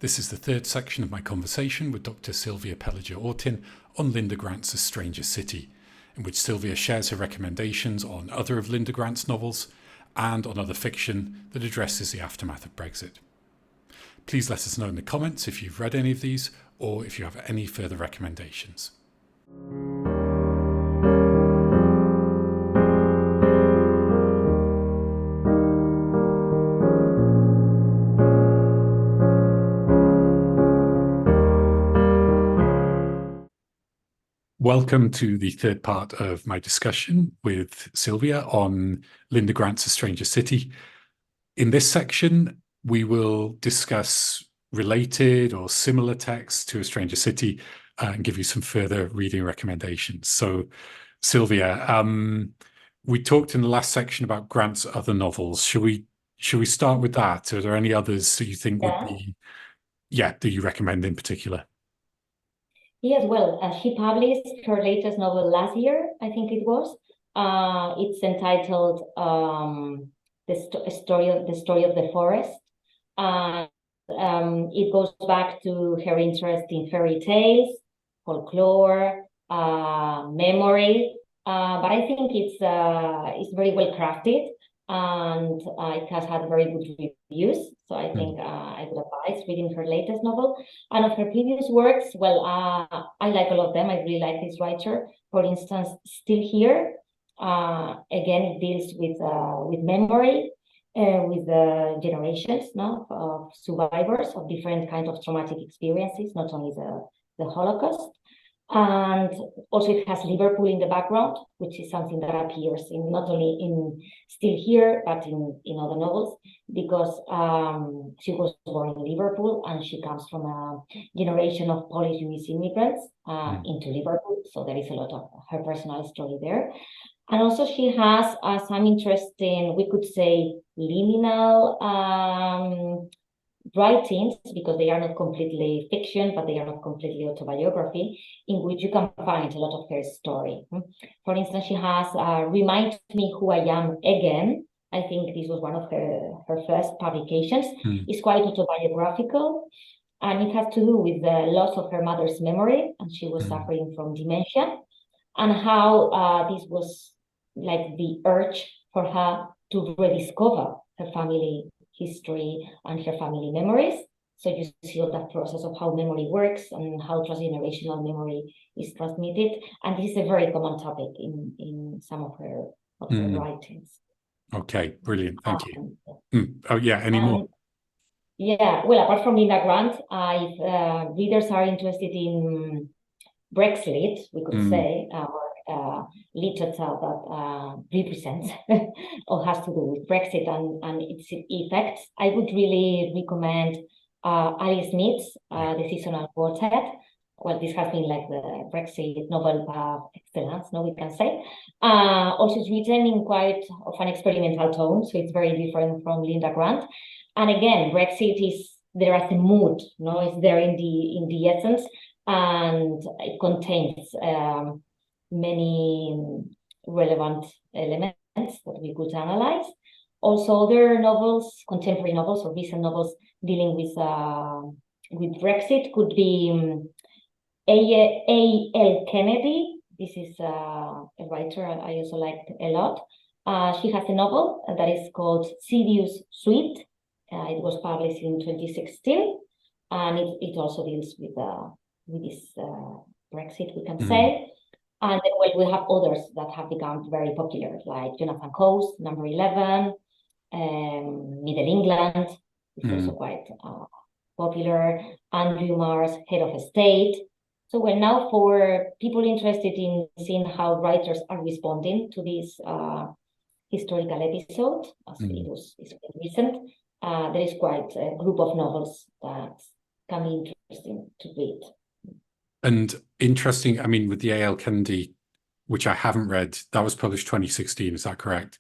This is the third section of my conversation with Dr. Silvia Pellicer Ortin on Linda Grant's A Stranger City, in which Silvia shares her recommendations on other of Linda Grant's novels and on other fiction that addresses the aftermath of Brexit. Please let us know in the comments if you've read any of these or if you have any further recommendations. Welcome to the third part of my discussion with Silvia on Linda Grant's A Stranger City. In this section, we will discuss related or similar texts to A Stranger City and give you some further reading recommendations. So, Silvia, we talked in the last section about Grant's other novels. Should we start with that? Are there any others that you think would be, that you recommend in particular? Yes, well, she published her latest novel last year, I think it was. It's entitled the story of the forest. It goes back to her interest in fairy tales, folklore, memory, but I think it's very well crafted, and it has had very good reviews. So I think I would advise reading her latest novel. And of her previous works, well, I like all of them. I really like this writer. For instance, Still Here. Again, it deals with memory, with the generations of survivors of different kinds of traumatic experiences, not only the Holocaust. And also it has Liverpool in the background, which is something that appears in not only in Still Here, but in other novels, because she was born in Liverpool and she comes from a generation of Polish Jewish immigrants into Liverpool. So there is a lot of her personal story there. And also she has some interesting, we could say, liminal writings, because they are not completely fiction, but they are not completely autobiography, in which you can find a lot of her story. For instance, she has Remind Me Who I Am Again. I think this was one of her first publications. It's quite autobiographical, and it has to do with the loss of her mother's memory, and she was suffering from dementia, and how this was like the urge for her to rediscover her family history and her family memories. So you see all that process of how memory works and how transgenerational memory is transmitted. And this is a very common topic in some of her writings. Okay, brilliant. Thank you. Oh, yeah, any more? Yeah, well, apart from Linda Grant, if readers are interested in Brexit, we could say, literature that represents or has to do with Brexit and its effects, I would really recommend Ali Smith's The Seasonal Quartet. Well, this has been like the Brexit novel excellence, we can say. Also, it's written in quite of an experimental tone, so it's very different from Linda Grant. And again, Brexit is there as a mood, it's there in the essence, and it contains many relevant elements that we could analyze. Also, other novels, contemporary novels or recent novels dealing with Brexit could be A.L. Kennedy. This is a writer I also liked a lot. She has a novel that is called Sidious Sweet. It was published in 2016, and it also deals with this Brexit, we can say. And then, well, we have others that have become very popular, like Jonathan Coe's Number 11, Middle England, is also quite popular, Andrew Marr's Head of State. So, well, now for people interested in seeing how writers are responding to this historical episode, as it's recent, there is quite a group of novels that can be interesting to read. And interesting, I mean, with the A.L. Kennedy, which I haven't read, that was published 2016, is that correct?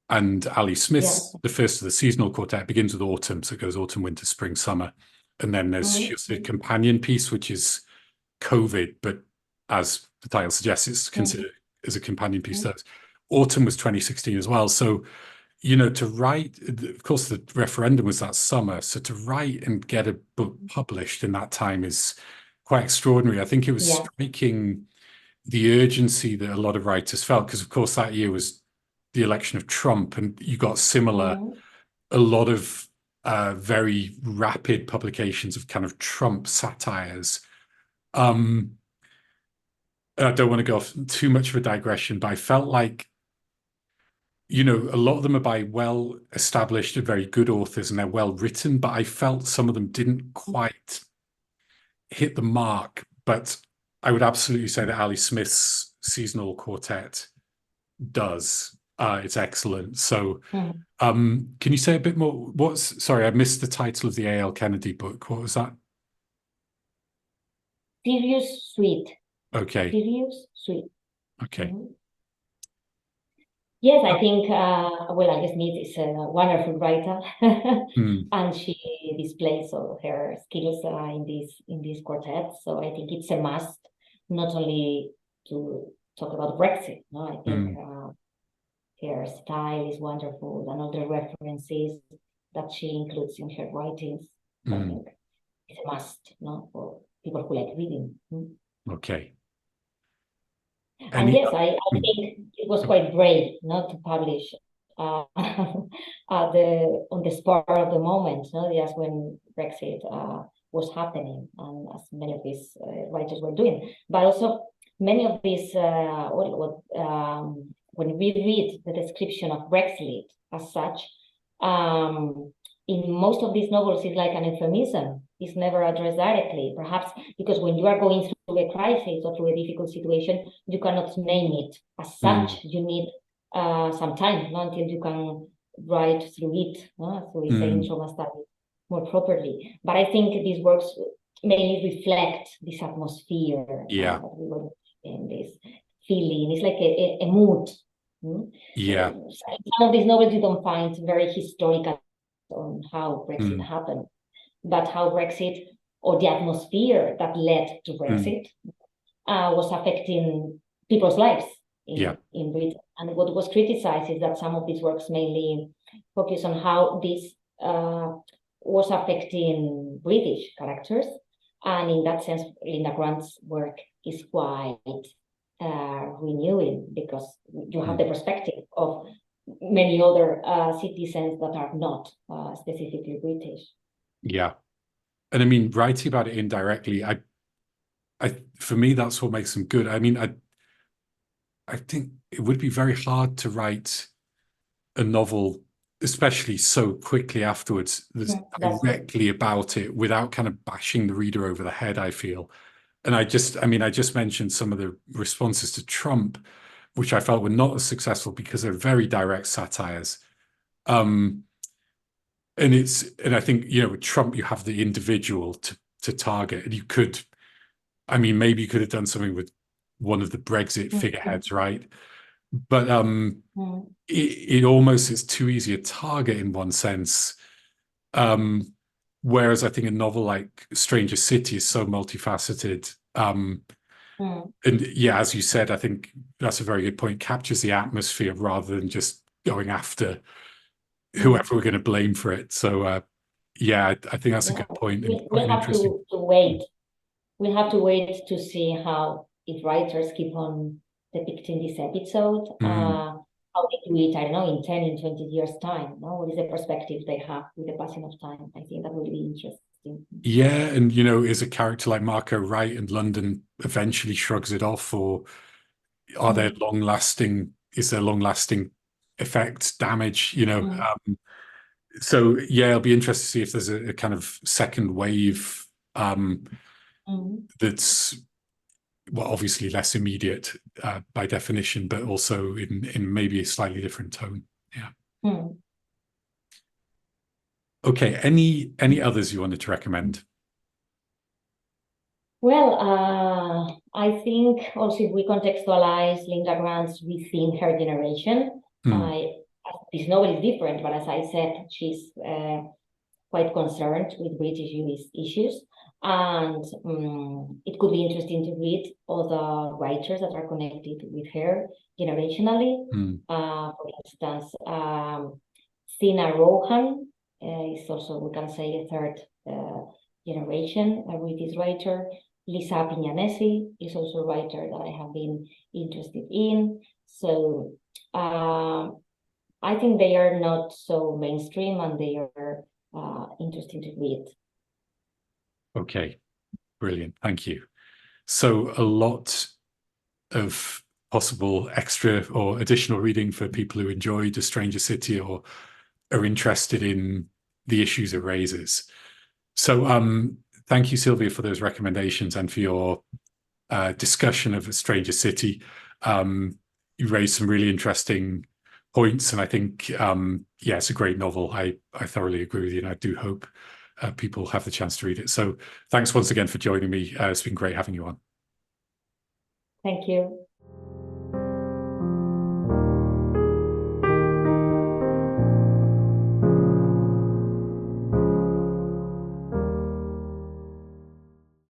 And Ali Smith's, the first of the seasonal quartet, begins with autumn, so it goes autumn, winter, spring, summer. And then there's a companion piece, which is COVID, but as the title suggests, it's considered as a companion piece. Autumn was 2016 as well. So you know, to write, of course, the referendum was that summer. So to write and get a book published in that time is quite extraordinary. I think it was Yeah. striking the urgency that a lot of writers felt, because of course that year was the election of Trump, and you got similar, a lot of very rapid publications of kind of Trump satires. I don't want to go off too much of a digression, but I felt like, you know, a lot of them are by well-established and very good authors, and they're well written, but I felt some of them didn't quite hit the mark. But I would absolutely say that Ali Smith's seasonal quartet does. It's excellent. So, can you say a bit more? Sorry, I missed the title of the A.L. Kennedy book. What was that? Serious Sweet. Okay. Serious Sweet. Okay. Yes, I think, well, I guess Smith is a wonderful writer, and she displays all her skills in this quartet. So I think it's a must, not only to talk about Brexit. No, I think her style is wonderful, and all the references that she includes in her writings. I think it's a must, no, for people who like reading. Okay. And yes, I think it was quite brave not to publish on the spur of the moment, no? Just when Brexit was happening, and as many of these writers were doing. But also many of these, when we read the description of Brexit as such, in most of these novels, it's like an euphemism. It's never addressed directly, perhaps because when you are going through a crisis or through a difficult situation, you cannot name it as such. You need some time, no, until you can write through it, no, through its trauma study more properly. But I think these works mainly reflect this atmosphere. Yeah. We were in this feeling. It's like a mood. Yeah. Some of these novels you don't find very historical on how Brexit happened, but how Brexit, or the atmosphere that led to Brexit, was affecting people's lives in Britain. And what was criticized is that some of these works mainly focus on how this was affecting British characters. And in that sense, Linda Grant's work is quite renewing, because you have the perspective of many other citizens that are not specifically British. Yeah. And I mean, writing about it indirectly, I for me, that's what makes them good. I mean, I think it would be very hard to write a novel, especially so quickly afterwards, that's directly about it without kind of bashing the reader over the head, I feel. And I just mentioned some of the responses to Trump, which I felt were not as successful because they're very direct satires. And I think, you know, with Trump, you have the individual to target, and you could, I mean, maybe you could have done something with one of the Brexit figureheads, right? But it almost is too easy a target in one sense. Whereas I think a novel like Stranger City is so multifaceted. And yeah, as you said, I think that's a very good point. Captures the atmosphere rather than just going after whoever we're going to blame for it. So yeah, I think that's a good point. We'll have to wait. We'll have to wait to see how, if writers keep on depicting this episode, how they do it, I don't know, in 10, in 20 years' time. No? What is the perspective they have with the passing of time? I think that will be interesting. Yeah, and you know, is a character like Marco right, and London eventually shrugs it off, or are there long-lasting, is there long-lasting effects, damage, you know? So yeah, it'll be interesting to see if there's a kind of second wave that's, well, obviously less immediate by definition, but also in maybe a slightly different tone. Yeah. Okay. Any others you wanted to recommend? Well, I think also if we contextualize Linda Grant's within her generation, this novel is different, but as I said, she's quite concerned with British issues. And it could be interesting to read other writers that are connected with her generationally. For instance, Sina Rohan is also, we can say, a third generation with this writer. Lisa Pignanesi is also a writer that I have been interested in. So I think they are not so mainstream, and they are interesting to read. Okay, brilliant. Thank you. So a lot of possible extra or additional reading for people who enjoyed A Stranger City or are interested in the issues it raises. So thank you, Silvia, for those recommendations and for your discussion of A Stranger City. You raised some really interesting points, and I think, yeah, it's a great novel. I thoroughly agree with you, and I do hope people have the chance to read it. So thanks once again for joining me. It's been great having you on. Thank you.